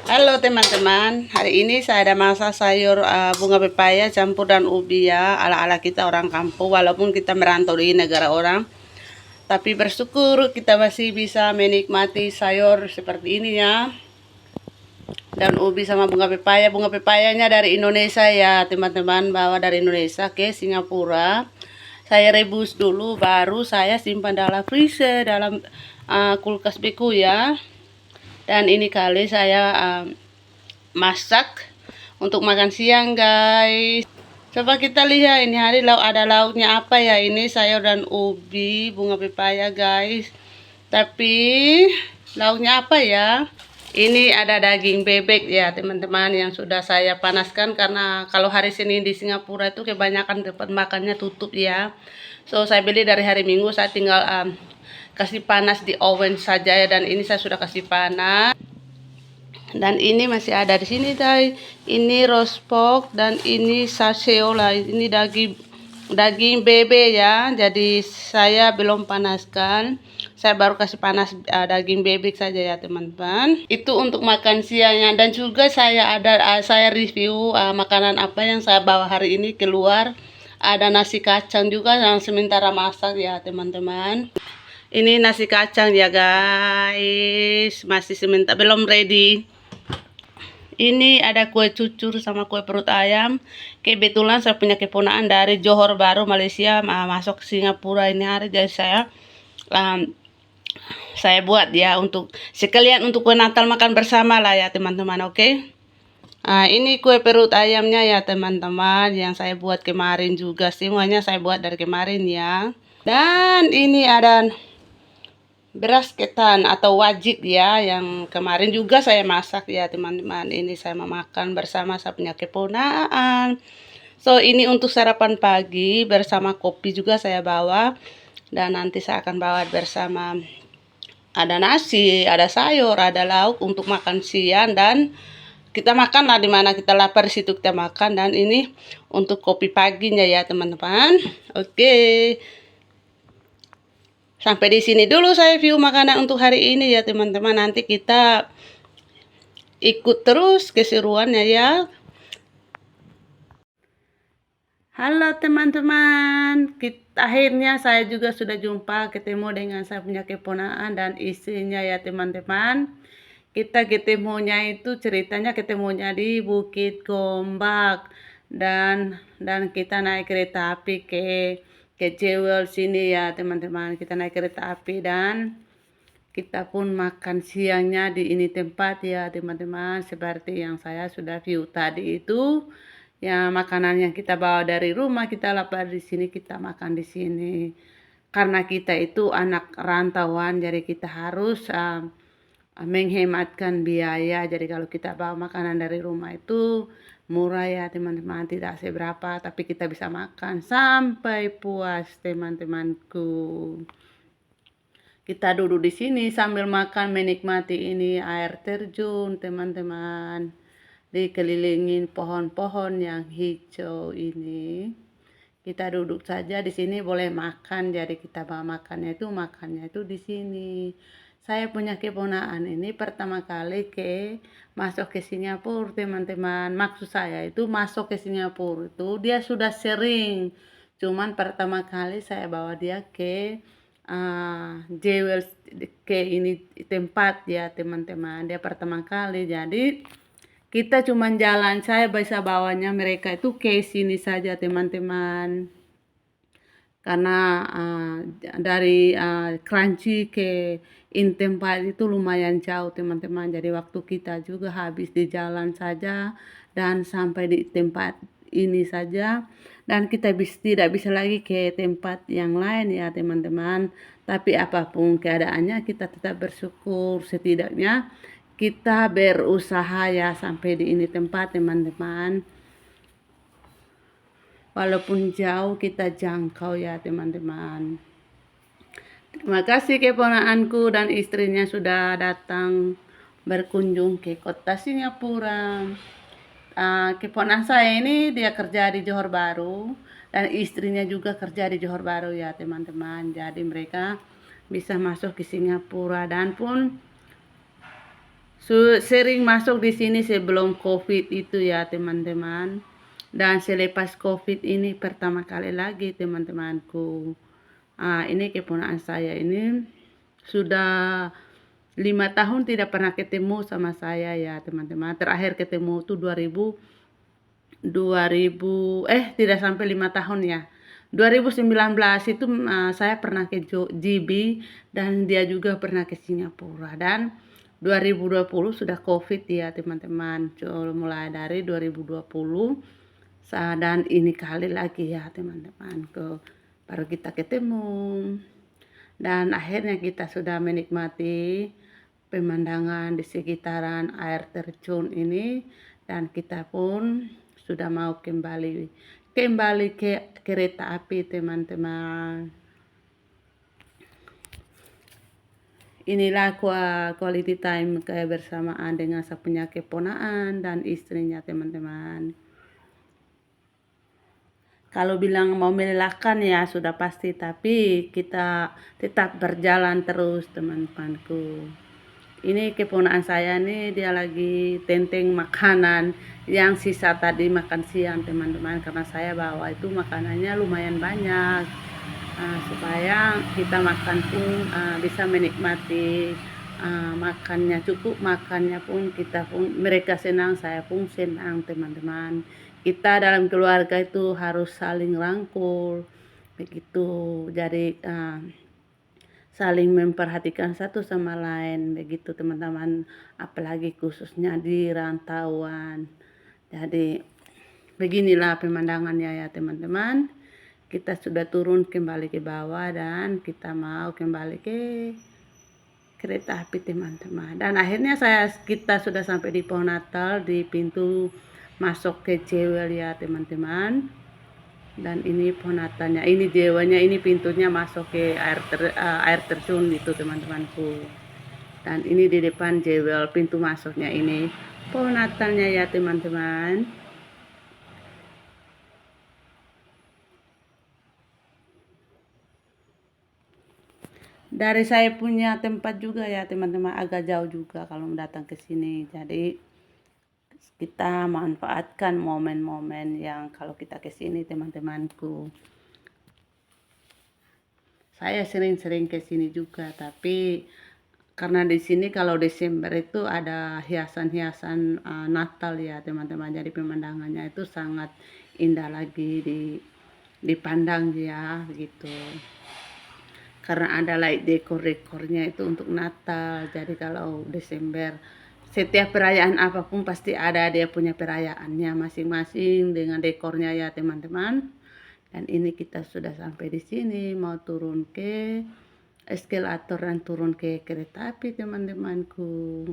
Halo teman-teman, hari ini saya ada masak sayur bunga pepaya campur dan ubi ya, ala-ala kita orang kampung walaupun kita merantau di negara orang. Tapi bersyukur kita masih bisa menikmati sayur seperti ini ya. Dan ubi sama bunga pepaya, bunga pepayanya dari Indonesia ya teman-teman, bawa dari Indonesia ke Singapura. Saya rebus dulu baru saya simpan dalam freezer, dalam kulkas beku ya. Dan ini kali saya masak untuk makan siang guys. Coba kita lihat ini hari ada lauknya apa ya. Ini sayur dan ubi bunga pepaya guys. Tapi lauknya apa ya? Ini ada daging bebek ya teman-teman yang sudah saya panaskan, karena kalau hari Senin di Singapura itu kebanyakan tempat makannya tutup ya. So saya beli dari hari Minggu, saya tinggal kasih panas di oven saja ya, dan ini saya sudah kasih panas. Dan ini masih ada di sini guys. Ini roast pork dan ini saseola. Ini daging bebek ya. Jadi saya belum panaskan. Saya baru kasih panas daging bebek saja ya teman-teman. Itu untuk makan siangnya. Dan juga saya review makanan apa yang saya bawa hari ini keluar. Ada nasi kacang juga yang sementara masak ya teman-teman. Ini nasi kacang ya guys. Masih sementara belum ready. Ini ada kue cucur sama kue perut ayam. Kebetulan saya punya keponakan dari Johor Bahru, Malaysia, masuk ke Singapura ini hari. Jadi saya buat ya untuk sekalian untuk kue Natal makan bersama lah ya teman-teman, oke? Ini kue perut ayamnya ya teman-teman, yang saya buat kemarin juga. Semuanya saya buat dari kemarin ya. Dan ini ada beras ketan atau wajit ya, yang kemarin juga saya masak ya teman-teman. Ini saya memakan bersama saya punya keponakan. So ini untuk sarapan pagi bersama kopi juga saya bawa. Dan nanti saya akan bawa bersama ada nasi, ada sayur, ada lauk untuk makan siang. Dan kita makan lah dimana kita lapar, di situ kita makan. Dan ini untuk kopi paginya ya teman-teman. Oke. Sampai di sini dulu saya view makanan untuk hari ini ya teman-teman. Nanti kita ikut terus keseruannya ya. Halo teman-teman, akhirnya saya juga sudah jumpa ketemu dengan saya punya keponakan dan istrinya ya teman-teman. Kita ketemunya itu ceritanya ketemunya di Bukit Gombak, dan kita naik kereta api ke Jewel sini ya teman-teman. Kita naik kereta api dan kita pun makan siangnya di ini tempat ya teman-teman. Seperti yang saya sudah view tadi itu ya, makanan yang kita bawa dari rumah kita lapar di sini kita makan di sini. Karena kita itu anak rantauan, jadi kita harus menghematkan biaya. Jadi kalau kita bawa makanan dari rumah itu murah ya teman-teman, tidak seberapa, tapi kita bisa makan sampai puas teman-temanku. Kita duduk di sini sambil makan menikmati ini air terjun teman-teman, dikelilingin pohon-pohon yang hijau ini. Kita duduk saja di sini boleh makan, jadi kita bawa makannya itu di sini. Saya punya keponakan ini pertama kali masuk ke Singapura teman-teman. Maksud saya itu masuk ke Singapura itu dia sudah sering, cuman pertama kali saya bawa dia ke Jewel, ke ini tempat ya teman-teman. Dia pertama kali, jadi kita cuma jalan, saya bisa bawanya mereka itu ke sini saja teman-teman. Karena dari Kranji ke in tempat itu lumayan jauh teman-teman. Jadi waktu kita juga habis di jalan saja dan sampai di tempat ini saja. Dan kita tidak bisa lagi ke tempat yang lain ya teman-teman. Tapi apapun keadaannya kita tetap bersyukur, setidaknya kita berusaha ya sampai di ini tempat teman-teman. Walaupun jauh kita jangkau ya teman-teman. Terima kasih keponakanku dan istrinya sudah datang berkunjung ke kota Singapura. Keponakan saya ini dia kerja di Johor Bahru dan istrinya juga kerja di Johor Bahru ya teman-teman. Jadi mereka bisa masuk ke Singapura dan pun sering masuk di sini sebelum COVID itu ya teman-teman. Dan selepas COVID ini pertama kali lagi teman-temanku. Ini keponakan saya ini sudah 5 tahun tidak pernah ketemu sama saya ya teman-teman. Terakhir ketemu tuh 2000 tidak sampai 5 tahun ya. 2019 itu saya pernah ke GB dan dia juga pernah ke Singapura, dan 2020 sudah COVID ya teman-teman. Mulai dari 2020 dan ini kali lagi ya teman-teman baru kita ketemu, dan akhirnya kita sudah menikmati pemandangan di sekitaran air terjun ini, dan kita pun sudah mau kembali ke kereta api teman-teman. Inilah quality time kebersamaan dengan saya punya keponakan dan istrinya teman-teman. Kalau bilang mau melelahkan ya sudah pasti, tapi kita tetap berjalan terus teman-temanku. Ini keponakan saya nih, dia lagi tenteng makanan yang sisa tadi makan siang teman-teman, karena saya bawa itu makanannya lumayan banyak, supaya kita makan pun bisa menikmati, makannya cukup, makannya pun kita pun, mereka senang, saya pun senang teman-teman. Kita dalam keluarga itu harus saling rangkul begitu, jadi saling memperhatikan satu sama lain begitu teman-teman, apalagi khususnya di rantauan. Jadi beginilah pemandangannya ya teman-teman. Kita sudah turun kembali ke bawah dan kita mau kembali ke kereta api teman-teman. Dan akhirnya kita sudah sampai di pohon Natal, di pintu masuk ke Jewel ya teman-teman. Dan ini pohon Natalnya, ini Jewelnya, ini pintunya masuk ke air terjun itu teman-temanku. Dan ini di depan Jewel, pintu masuknya ini pohon Natalnya ya teman-teman. Dari saya punya tempat juga ya teman-teman, agak jauh juga kalau datang ke sini. Jadi kita manfaatkan momen-momen yang kalau kita ke sini teman-temanku. Saya sering-sering ke sini juga, tapi karena di sini kalau Desember itu ada hiasan-hiasan Natal ya teman-teman. Jadi pemandangannya itu sangat indah lagi dipandang ya begitu. Karena ada light dekor-dekornya itu untuk Natal. Jadi kalau Desember, setiap perayaan apapun pasti ada dia punya perayaannya masing-masing dengan dekornya ya teman-teman. Dan ini kita sudah sampai di sini, mau turun ke eskalator dan turun ke kereta api teman-temanku.